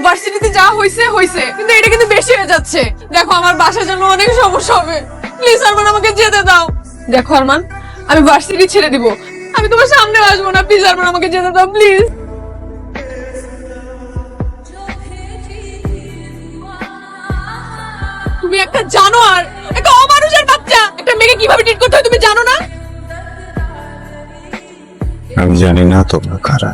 ভার্সিটিতে যা হইছে হইছে, কিন্তু এটা কিন্তু বেশি হয়ে যাচ্ছে। দেখো আমার বাসার জন্য অনেক সমস্যা হবে, প্লিজ আরমান আমাকে যেতে দাও। দেখো আরমান, আমি ভার্সিটি ছেড়ে দিব, আমি তোমার সামনে আসবো না, প্লিজ আরমান আমাকে যেতে দাও প্লিজ। তুমি একটা জানোয়ার, একটা অমানুষের বাচ্চা। একটা মেয়েকে কিভাবে ট্রিট করতে হয় তুমি জানো না? আমি জানি না তোমরা কারা,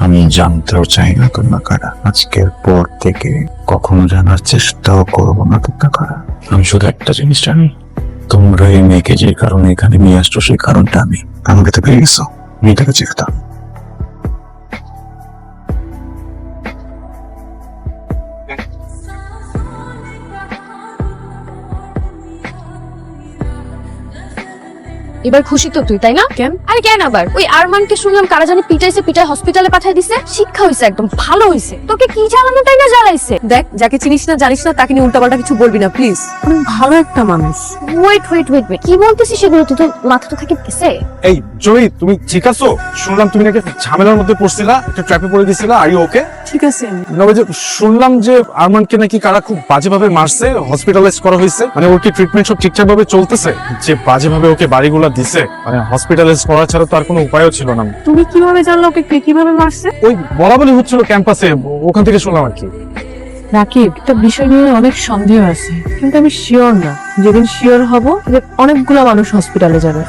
আমি জানতেও চাই না তোমরা কারা। আজকের পর থেকে কখনো জানার চেষ্টাও করবো না তোমরা কারা। আমি শুধু একটা জিনিস জানি, তোমরা এই মেয়েকে যে কারণে এখানে নিয়ে আসছো সেই কারণটা আমি আমাকে তো পেয়ে গেছো। মেয়েটাকে চেখতাম। এবার খুশি তো তুই, তাই না? কেন? আরে কেন আবার? ওই আরমানকে শুনলাম কারা জানি পিটায় হসপিটালে পাঠিয়ে দিছে। শিক্ষা হইছে, একদম ভালো হইছে। তোকে কি জ্বালানো তাই না জ্বালাইছে। দেখ, যাকে চিনিস না জানিস না তাকে নিয়ে উল্টাপাল্টা কিছু বলবি না প্লিজ। অনেক ভালো একটা মানুষ। ওয়েট কি বলতেছিস সেগুলো? তুই তো মাথাটা থেকে গেছে। এই জয়ী, তুমি ঠিক আছো? শুনলাম তুমি নাকি ঝামেলার মধ্যে পড়ছিলা, একটা ট্র্যাপে পড়ে গেছিলা। Are you okay? ঠিক আছে। শুনলাম যে আরমানকে নাকি কারা খুব বাজেভাবে মারছে, হসপিটালাইজ করা হয়েছে। মানে ওর কি ট্রিটমেন্ট সব ঠিকঠাক ভাবে চলতেছে? যে বাজেভাবে ওকে বাড়িগুলা দিছে, মানে হসপিটালাইজ করা ছাড়া তো আর কোনো উপায়ও ছিল না। তুমি কিভাবে জানলো ওকে কে কিভাবে মারছে? ওই বলা বলি হচ্ছিল ক্যাম্পাসে, ওখান থেকে শুনলাম আর কি। রাকিব, একটা বিষয় নিয়ে অনেক সন্দেহ আছে, কিন্তু আমি শিওর না। যেদিন শিওর হব অনেকগুলো মানুষ হসপিটালে যাবে।